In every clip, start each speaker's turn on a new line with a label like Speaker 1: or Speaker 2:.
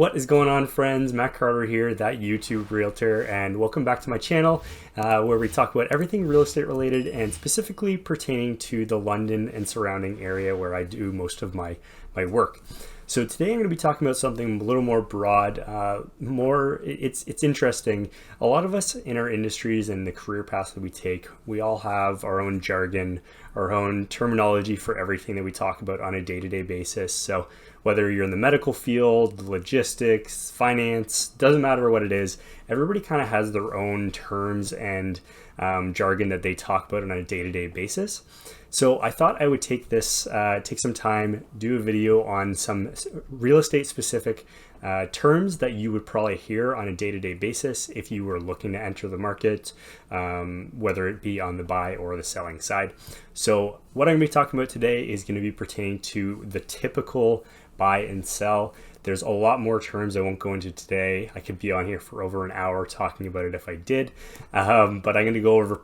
Speaker 1: What is going on, friends? Matt Carter here, that YouTube realtor, and welcome back to my channel where we talk about everything real estate related and specifically pertaining to the London and surrounding area where I do most of my work. So today I'm going to be talking about something a little more broad, it's interesting. A lot of us in our industries and the career paths that we take, we all have our own jargon, our own terminology for everything that we talk about on a day-to-day basis. So whether you're in the medical field, logistics, finance, doesn't matter what it is, everybody kind of has their own terms and jargon that they talk about on a day-to-day basis. So I thought I would take some time, do a video on some real estate specific terms that you would probably hear on a day-to-day basis if you were looking to enter the market, whether it be on the buy or the selling side. So what I'm going to be talking about today is going to be pertaining to the typical buy and sell. There's a lot more terms I won't go into today. I could be on here for over an hour talking about it if I did, but I'm going to go over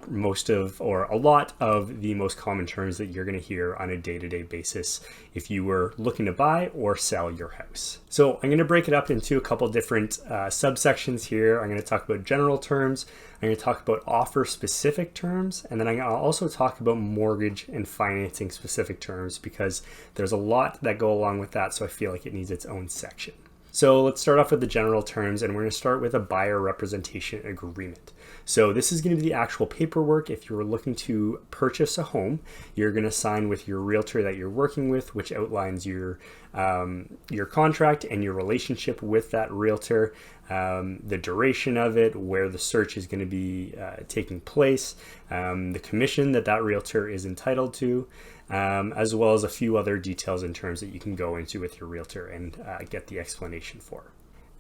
Speaker 1: a lot of the most common terms that you're going to hear on a day-to-day basis if you were looking to buy or sell your house. So I'm going to break it up into a couple different subsections here. I'm going to talk about general terms. I'm going to talk about offer specific terms, and then I'm going to also talk about mortgage and financing specific terms because there's a lot that go along with that, so I feel like it needs its own section. So let's start off with the general terms, and we're going to start with a buyer representation agreement. So this is going to be the actual paperwork. If you're looking to purchase a home, you're going to sign with your realtor that you're working with, which outlines your contract and your relationship with that realtor, the duration of it, where the search is going to be taking place, the commission that realtor is entitled to, as well as a few other details and terms that you can go into with your realtor and get the explanation for.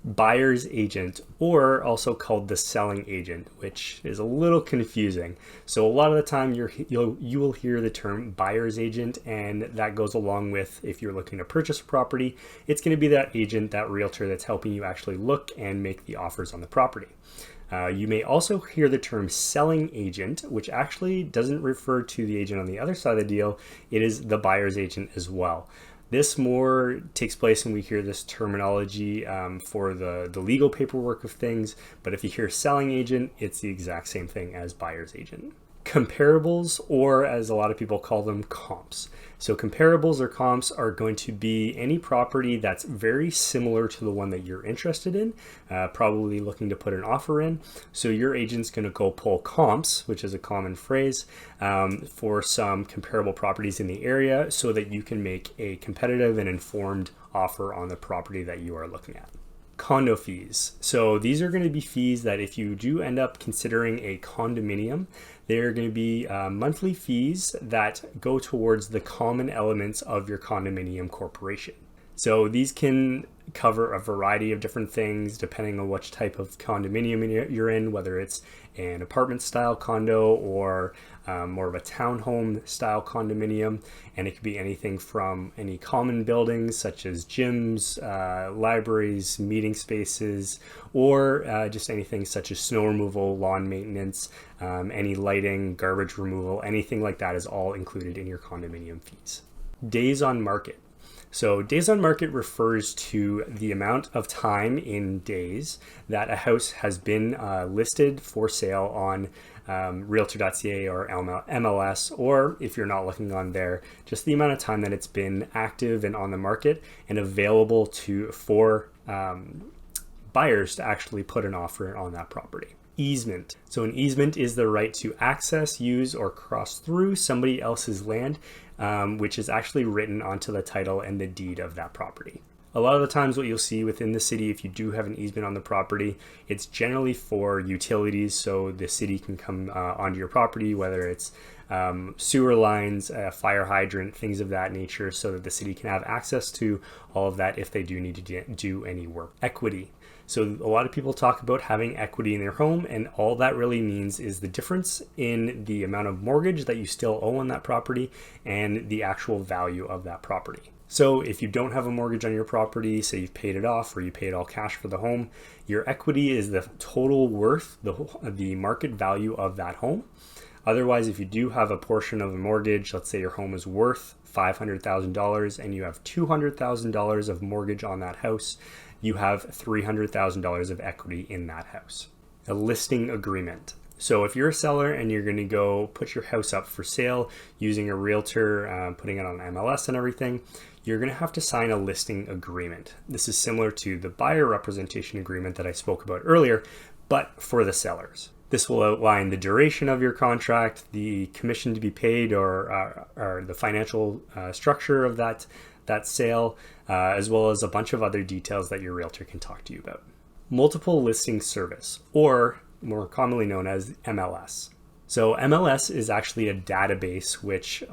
Speaker 1: Buyer's agent, or also called the selling agent, which is a little confusing. So a lot of the time you will hear the term buyer's agent, and that goes along with, if you're looking to purchase a property, it's going to be that agent, that realtor that's helping you actually look and make the offers on the property. You may also hear the term selling agent, which actually doesn't refer to the agent on the other side of the deal. It is the buyer's agent as well. This more takes place when we hear this terminology for the legal paperwork of things, but if you hear selling agent, it's the exact same thing as buyer's agent. Comparables, or as a lot of people call them, comps. So comparables or comps are going to be any property that's very similar to the one that you're interested in, probably looking to put an offer in. So your agent's going to go pull comps, which is a common phrase, for some comparable properties in the area so that you can make a competitive and informed offer on the property that you are looking at. Condo fees. So these are going to be fees that if you do end up considering a condominium, they're going to be monthly fees that go towards the common elements of your condominium corporation. So these can cover a variety of different things depending on which type of condominium you're in, whether it's an apartment style condo or more of a townhome style condominium. And it could be anything from any common buildings such as gyms, libraries, meeting spaces, or just anything such as snow removal, lawn maintenance, any lighting, garbage removal, anything like that is all included in your condominium fees. Days on market. So days on market refers to the amount of time in days that a house has been listed for sale on Realtor.ca or MLS, or if you're not looking on there, just the amount of time that it's been active and on the market and available for buyers to actually put an offer on that property. Easement. So an easement is the right to access, use, or cross through somebody else's land, which is actually written onto the title and the deed of that property. A lot of the times what you'll see within the city, if you do have an easement on the property, it's generally for utilities, so the city can come onto your property, whether it's sewer lines, fire hydrant, things of that nature, so that the city can have access to all of that if they do need to do any work. Equity. So a lot of people talk about having equity in their home, and all that really means is the difference in the amount of mortgage that you still owe on that property and the actual value of that property. So if you don't have a mortgage on your property, say you've paid it off or you paid all cash for the home, your equity is the total worth, the market value of that home. Otherwise, if you do have a portion of a mortgage, let's say your home is worth $500,000 and you have $200,000 of mortgage on that house, you have $300,000 of equity in that house. A listing agreement. So if you're a seller and you're going to go put your house up for sale using a realtor, putting it on MLS and everything, you're going to have to sign a listing agreement. This is similar to the buyer representation agreement that I spoke about earlier, but for the sellers. This will outline the duration of your contract, the commission to be paid, or the financial structure of that sale, as well as a bunch of other details that your realtor can talk to you about. Multiple listing service, or more commonly known as MLS. So MLS is actually a database which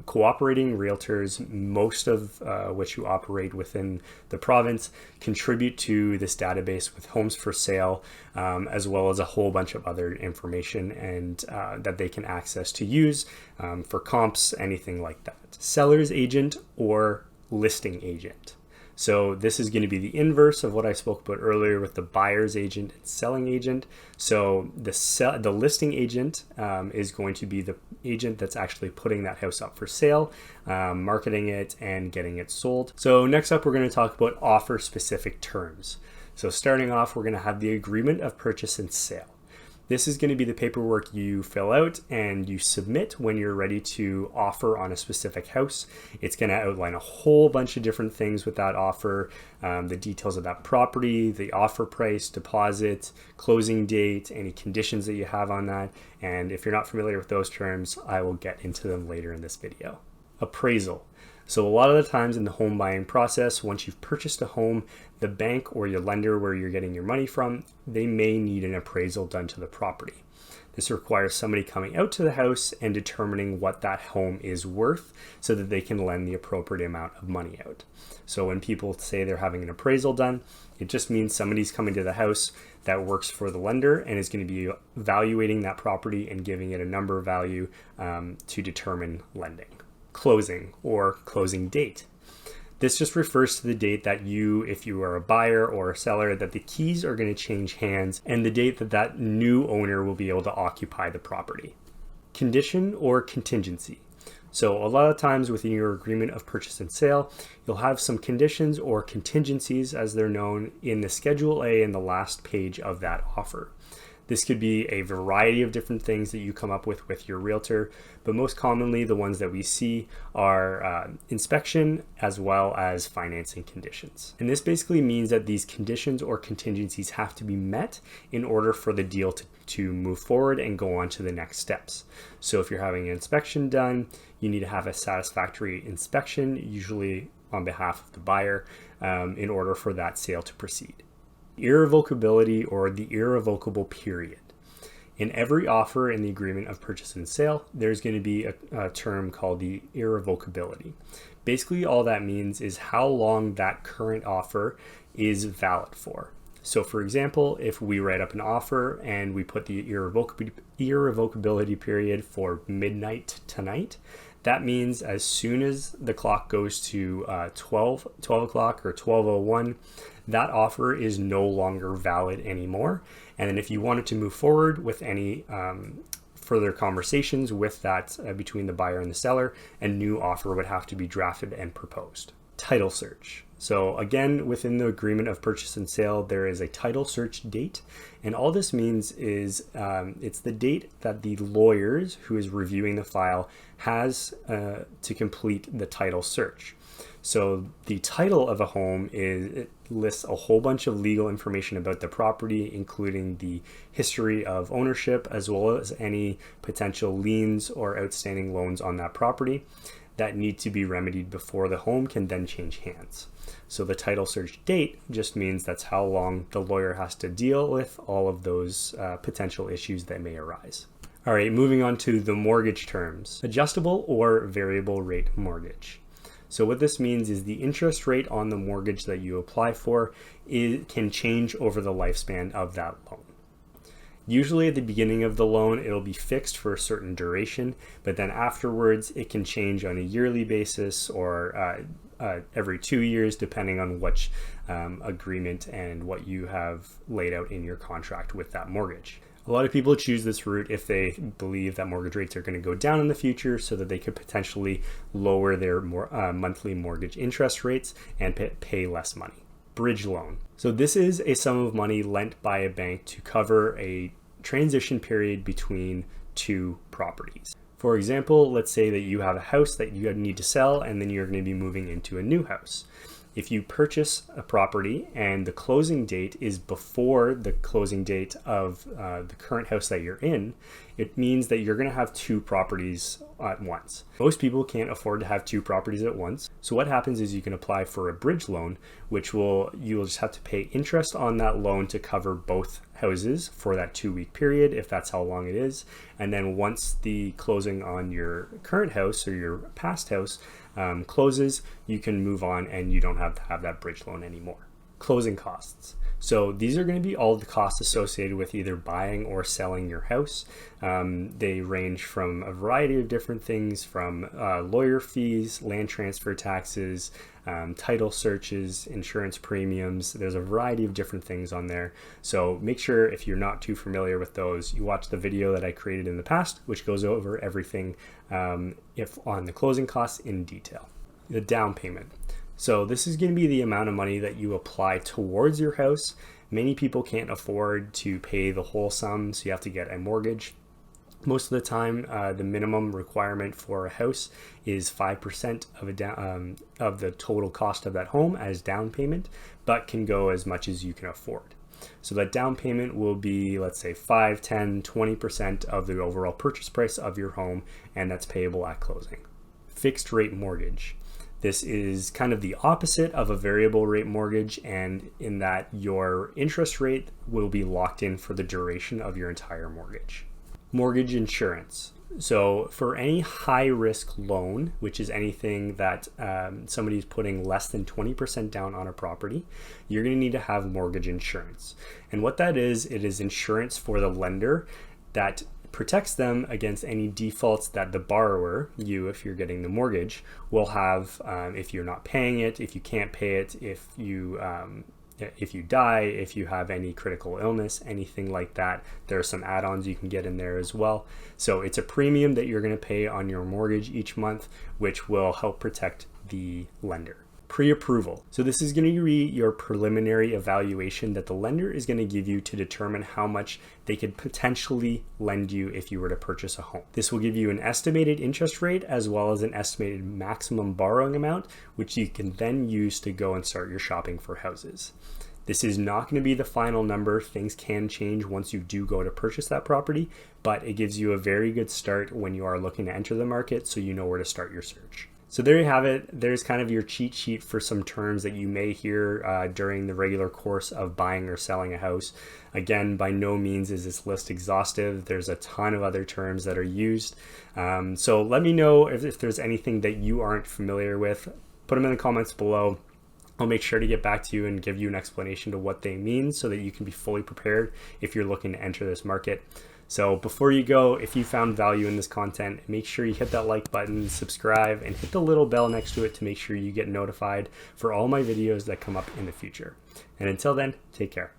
Speaker 1: cooperating realtors, most of which who operate within the province, contribute to this database with homes for sale, as well as a whole bunch of other information and that they can access to use for comps, anything like that. Seller's agent or listing agent. So this is going to be the inverse of what I spoke about earlier with the buyer's agent and selling agent. So the listing agent is going to be the agent that's actually putting that house up for sale, marketing it, and getting it sold. So next up, we're going to talk about offer specific terms. So starting off, we're going to have the agreement of purchase and sale. This is going to be the paperwork you fill out and you submit when you're ready to offer on a specific house. It's going to outline a whole bunch of different things with that offer, the details of that property, the offer price, deposit, closing date, any conditions that you have on that. And if you're not familiar with those terms, I will get into them later in this video. Appraisal. So a lot of the times in the home buying process, once you've purchased a home, the bank or your lender where you're getting your money from, they may need an appraisal done to the property. This requires somebody coming out to the house and determining what that home is worth so that they can lend the appropriate amount of money out. So when people say they're having an appraisal done, it just means somebody's coming to the house that works for the lender and is going to be evaluating that property and giving it a number value to determine lending. Closing or closing date. This just refers to the date that you, if you are a buyer or a seller, that the keys are going to change hands and the date that that new owner will be able to occupy the property. Condition or contingency. So a lot of times within your agreement of purchase and sale, you'll have some conditions or contingencies as they're known in the Schedule A in the last page of that offer. This could be a variety of different things that you come up with your realtor, but most commonly the ones that we see are inspection as well as financing conditions. And this basically means that these conditions or contingencies have to be met in order for the deal to move forward and go on to the next steps. So if you're having an inspection done, you need to have a satisfactory inspection, usually on behalf of the buyer, in order for that sale to proceed. Irrevocability or the irrevocable period. In every offer in the agreement of purchase and sale, there's going to be a term called the irrevocability. Basically, all that means is how long that current offer is valid for. So for example, if we write up an offer and we put the irrevocability period for midnight tonight, that means as soon as the clock goes to 12 o'clock or 12:01, that offer is no longer valid anymore. And then if you wanted to move forward with any further conversations with that between the buyer and the seller, a new offer would have to be drafted and proposed. Title search. So again, within the agreement of purchase and sale, there is a title search date. And all this means is it's the date that the lawyers who is reviewing the file has to complete the title search. So the title of a home it lists a whole bunch of legal information about the property, including the history of ownership, as well as any potential liens or outstanding loans on that property that need to be remedied before the home can then change hands. So the title search date just means that's how long the lawyer has to deal with all of those potential issues that may arise. All right, moving on to the mortgage terms. Adjustable or variable rate mortgage. So what this means is the interest rate on the mortgage that you apply for can change over the lifespan of that loan. Usually at the beginning of the loan, it'll be fixed for a certain duration, but then afterwards it can change on a yearly basis or every 2 years, depending on which agreement and what you have laid out in your contract with that mortgage. A lot of people choose this route if they believe that mortgage rates are going to go down in the future so that they could potentially lower their monthly mortgage interest rates and pay less money. bridge loan. So this is a sum of money lent by a bank to cover a transition period between two properties. For example, let's say that you have a house that you need to sell and then you're going to be moving into a new house. If you purchase a property and the closing date is before the closing date of the current house that you're in, it means that you're going to have two properties at once. Most people can't afford to have two properties at once. So what happens is you can apply for a bridge loan, which you'll just have to pay interest on that loan to cover both houses for that 2-week period, if that's how long it is. And then once the closing on your current house or your past house closes, you can move on and you don't have to have that bridge loan anymore. Closing costs. So these are going to be all the costs associated with either buying or selling your house. They range from a variety of different things, from lawyer fees, land transfer taxes, title searches, insurance premiums. There's a variety of different things on there. So make sure, if you're not too familiar with those, you watch the video that I created in the past, which goes over everything on the closing costs in detail. The down payment. So this is going to be the amount of money that you apply towards your house. Many people can't afford to pay the whole sum, so you have to get a mortgage. Most of the time, the minimum requirement for a house is 5% of the total cost of that home as down payment, but can go as much as you can afford. So that down payment will be, let's say, 5, 10, 20% of the overall purchase price of your home, and that's payable at closing. Fixed rate mortgage. This is kind of the opposite of a variable rate mortgage, and in that your interest rate will be locked in for the duration of your entire mortgage. Mortgage insurance. So for any high risk loan, which is anything that somebody's putting less than 20% down on a property, you're going to need to have mortgage insurance. And what that is, it is insurance for the lender that protects them against any defaults that the borrower, you if you're getting the mortgage, will have if you're not paying it, if you can't pay it, if you die, if you have any critical illness, anything like that. There are some add-ons you can get in there as well. So it's a premium that you're going to pay on your mortgage each month, which will help protect the lender. Pre-approval. So this is going to be your preliminary evaluation that the lender is going to give you to determine how much they could potentially lend you if you were to purchase a home. This will give you an estimated interest rate as well as an estimated maximum borrowing amount, which you can then use to go and start your shopping for houses. This is not going to be the final number. Things can change once you do go to purchase that property, but it gives you a very good start when you are looking to enter the market, so you know where to start your search. So there you have it. There's kind of your cheat sheet for some terms that you may hear during the regular course of buying or selling a house. Again, by no means is this list exhaustive. There's a ton of other terms that are used. So let me know if there's anything that you aren't familiar with. Put them in the comments below. I'll make sure to get back to you and give you an explanation to what they mean so that you can be fully prepared if you're looking to enter this market. So before you go, if you found value in this content, make sure you hit that like button, subscribe, and hit the little bell next to it to make sure you get notified for all my videos that come up in the future. And until then, take care.